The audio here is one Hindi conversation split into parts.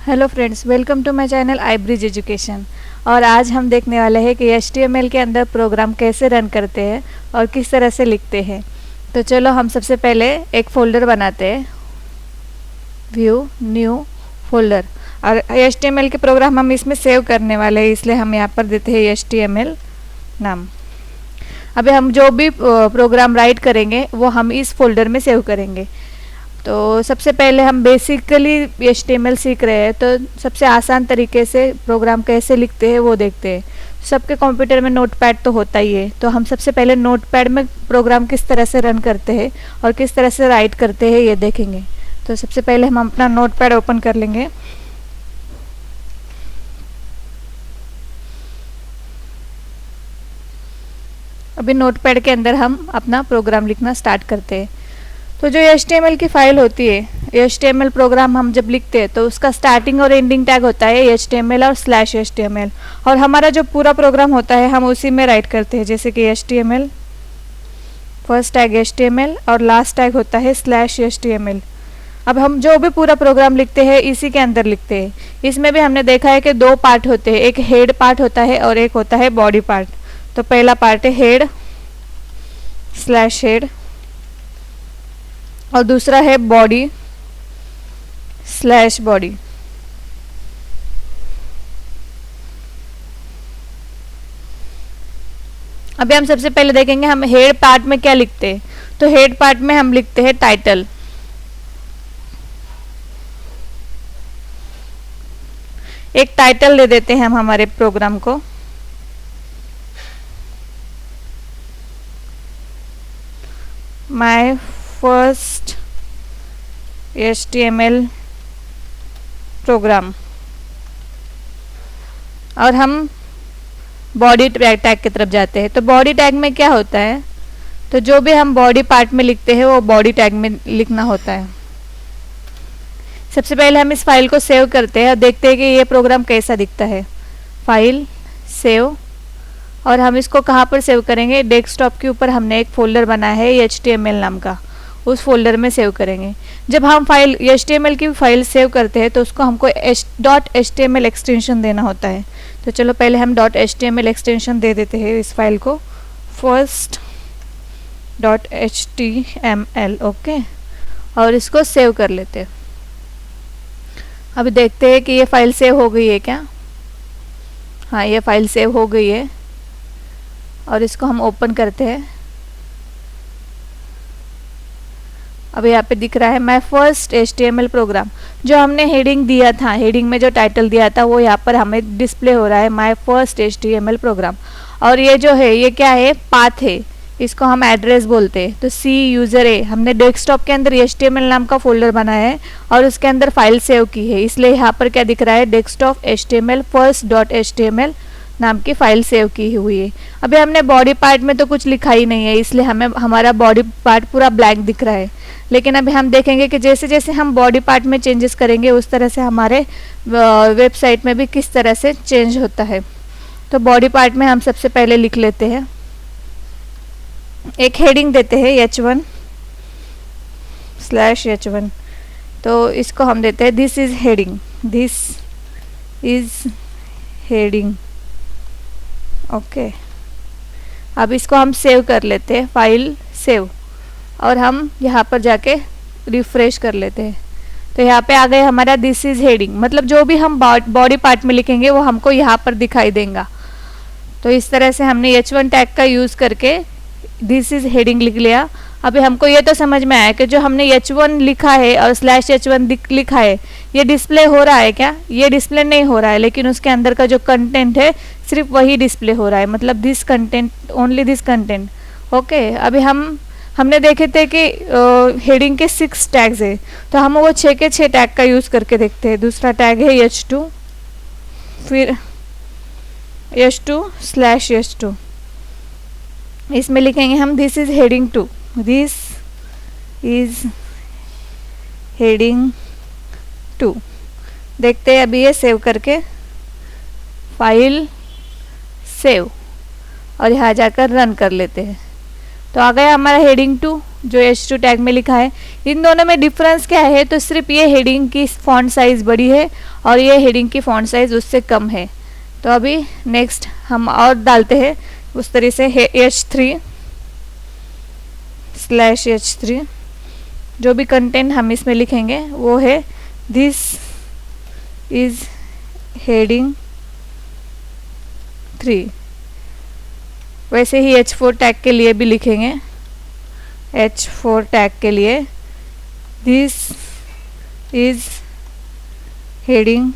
Hello friends, welcome to my channel iBridge education. और आज हम देखने वाले हैं कि HTML के अंदर प्रोग्राम कैसे रन करते हैं और किस तरह से लिखते हैं। तो चलो हम सबसे पहले एक फ़ोल्डर बनाते हैं, व्यू न्यू फोल्डर। और HTML के प्रोग्राम हम इसमें सेव करने वाले हैं, इसलिए हम यहाँ पर देते हैं HTML नाम। अभी हम जो भी प्रोग्राम राइट करेंगे वो हम इस फोल्डर में सेव करेंगे। तो सबसे पहले हम बेसिकली HTML सीख रहे हैं, तो सबसे आसान तरीके से प्रोग्राम कैसे लिखते हैं वो देखते हैं। सबके कंप्यूटर में नोटपैड तो होता ही है, तो हम सबसे पहले नोटपैड में प्रोग्राम किस तरह से रन करते हैं और किस तरह से राइट करते हैं ये देखेंगे। तो सबसे पहले हम अपना नोटपैड ओपन कर लेंगे। अभी नोटपैड के अंदर हम अपना प्रोग्राम लिखना स्टार्ट करते हैं। तो जो HTML की फाइल होती है, HTML प्रोग्राम हम जब लिखते हैं तो उसका स्टार्टिंग और एंडिंग टैग होता है HTML और /HTML, और हमारा जो पूरा प्रोग्राम होता है हम उसी में राइट करते हैं, जैसे कि HTML, फर्स्ट टैग HTML और लास्ट टैग होता है /HTML। अब हम जो भी पूरा प्रोग्राम लिखते हैं इसी के अंदर लिखते हैं। इसमें भी हमने देखा है कि दो पार्ट होते हैं, एक हेड पार्ट होता है और एक होता है बॉडी पार्ट। तो पहला पार्ट है हेड /हेड और दूसरा है बॉडी /बॉडी। अभी हम सबसे पहले देखेंगे हम हेड पार्ट में क्या लिखते हैं। तो हेड पार्ट में हम लिखते हैं टाइटल। एक टाइटल दे देते हैं हम हमारे प्रोग्राम को। My first HTML program. और हम बॉडी टैग की तरफ जाते हैं। तो बॉडी टैग में क्या होता है, तो जो भी हम बॉडी पार्ट में लिखते हैं वो बॉडी टैग में लिखना होता है। सबसे पहले हम इस फाइल को सेव करते हैं और देखते हैं कि ये प्रोग्राम कैसा दिखता है। फाइल, सेव, और हम इसको कहाँ पर सेव करेंगे, डेस्कटॉप के ऊपर हमने एक फोल्डर बनाया है HTML नाम का, उस फोल्डर में सेव करेंगे। जब हम फाइल HTML की फाइल सेव करते हैं तो उसको हमको .html एक्सटेंशन देना होता है। तो चलो पहले हम .html एक्सटेंशन दे देते हैं इस फाइल को, फर्स्ट .html, ओके, और इसको सेव कर लेते हैं। अभी देखते हैं कि ये फाइल सेव हो गई है क्या। हाँ, ये फाइल सेव हो गई है और इसको हम ओपन करते हैं। अब यहाँ पे दिख रहा है माय फर्स्ट HTML प्रोग्राम। जो हमने हेडिंग दिया था, हेडिंग में जो टाइटल दिया था वो यहाँ पर हमें डिस्प्ले हो रहा है, माय फर्स्ट HTML प्रोग्राम। और ये जो है ये क्या है, पाथ है, इसको हम एड्रेस बोलते हैं। तो C यूज़र है, हमने डेस्कटॉप के अंदर HTML नाम का फोल्डर बनाया है और उसके अंदर फाइल सेव की है, इसलिए यहाँ पर क्या दिख रहा है, डेस्कटॉप HTML फर्स्ट .html नाम की फाइल सेव की हुई है। अभी हमने बॉडी पार्ट में तो कुछ लिखा ही नहीं है, इसलिए हमें हमारा बॉडी पार्ट पूरा ब्लैंक दिख रहा है। लेकिन अभी हम देखेंगे कि जैसे जैसे हम बॉडी पार्ट में चेंजेस करेंगे उस तरह से हमारे वेबसाइट में भी किस तरह से चेंज होता है। तो बॉडी पार्ट में हम सबसे पहले लिख लेते हैं, एक हेडिंग देते हैं H1 /H1। तो इसको हम देते हैं this is heading, this is heading, okay. अब इसको हम सेव कर लेते हैं, फाइल सेव, और हम यहाँ पर जाके रिफ्रेश कर लेते हैं। तो यहाँ पे आ गए हमारा दिस इज हेडिंग, मतलब जो भी हम बॉडी पार्ट में लिखेंगे वो हमको यहाँ पर दिखाई देगा। तो इस तरह से हमने H1 टैग का यूज़ करके दिस इज हेडिंग लिख लिया। अभी हमको ये तो समझ में आया कि जो हमने H1 लिखा है और /H1 लिखा है ये डिस्प्ले हो रहा है क्या, ये डिस्प्ले नहीं हो रहा है, लेकिन उसके अंदर का जो कंटेंट है सिर्फ वही डिस्प्ले हो रहा है, मतलब this content, only this content, okay. अभी हमने देखे थे कि हेडिंग के 6 टैग्स है, तो हम वो 6 के 6 टैग का यूज़ करके देखते हैं। दूसरा टैग है H2, फिर H2 /H2, इसमें लिखेंगे हम this is heading 2, this is heading 2। देखते हैं अभी ये सेव करके, फाइल सेव, और यहाँ जाकर रन कर लेते हैं। तो आ गया हमारा हेडिंग 2 जो H2 टैग में लिखा है। इन दोनों में डिफरेंस क्या है, तो सिर्फ ये हेडिंग की फॉन्ट साइज बड़ी है और ये हेडिंग की फॉन्ट साइज उससे कम है। तो अभी नेक्स्ट हम और डालते हैं उस तरह से H3/H3 जो भी कंटेंट हम इसमें लिखेंगे वो है दिस इज हेडिंग 3। वैसे ही H4 टैग के लिए भी लिखेंगे, H4 टैग के लिए दिस इज हेडिंग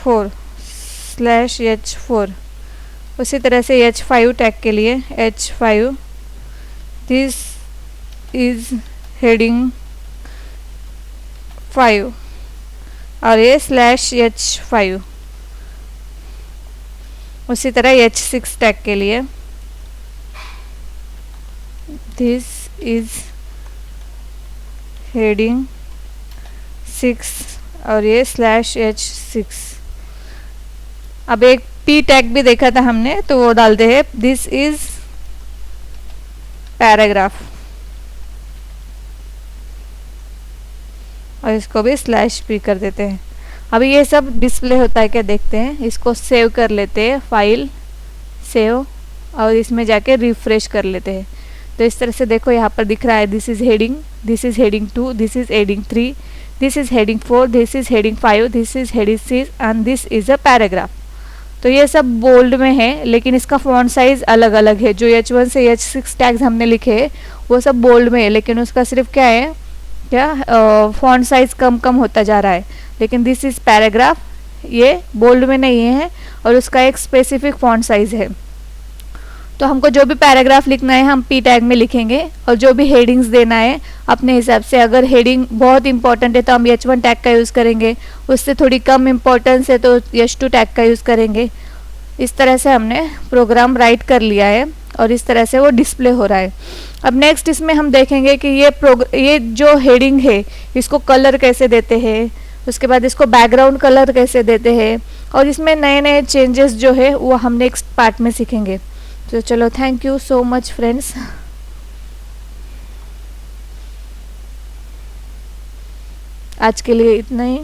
4/H4। उसी तरह से H5 टैग के लिए H5 दिस इज हेडिंग 5 और ये /H5। उसी तरह H6 टैग के लिए दिस इज हेडिंग 6 और ये /H6। अब एक P टैग भी देखा था हमने, तो वो डालते हैं दिस इज पैराग्राफ और इसको भी /P कर देते हैं। अभी ये सब डिस्प्ले होता है क्या देखते हैं। इसको सेव कर लेते हैं, फाइल सेव, और इसमें जाके रिफ्रेश कर लेते हैं। तो इस तरह से देखो यहाँ पर दिख रहा है this is heading 2, this is heading 3, this is heading 4, this is heading 5, this is heading 6 and this is a paragraph. तो ये सब बोल्ड में है, लेकिन इसका फॉन्ट साइज अलग अलग है। जो H1 से H6 टैग्स हमने लिखे हैं वो सब बोल्ड में है, लेकिन उसका सिर्फ क्या है, फॉन्ट साइज कम कम होता जा रहा है। लेकिन दिस इज पैराग्राफ ये बोल्ड में नहीं है और उसका एक स्पेसिफिक फॉन्ट साइज है। तो हमको जो भी पैराग्राफ लिखना है हम P टैग में लिखेंगे, और जो भी हेडिंग्स देना है अपने हिसाब से। अगर हेडिंग बहुत इंपॉर्टेंट है तो हम H1 टैग का यूज़ करेंगे, उससे थोड़ी कम इम्पोर्टेंस है तो H2 टैग का यूज़ करेंगे। इस तरह से हमने प्रोग्राम राइट कर लिया है और इस तरह से वो डिस्प्ले हो रहा है। अब नेक्स्ट इसमें हम देखेंगे कि ये जो हेडिंग है इसको कलर कैसे देते हैं, उसके बाद इसको बैकग्राउंड कलर कैसे देते हैं, और इसमें नए नए चेंजेस जो है वो हम नेक्स्ट पार्ट में सीखेंगे। तो चलो, thank you so much friends. आज के लिए इतना ही।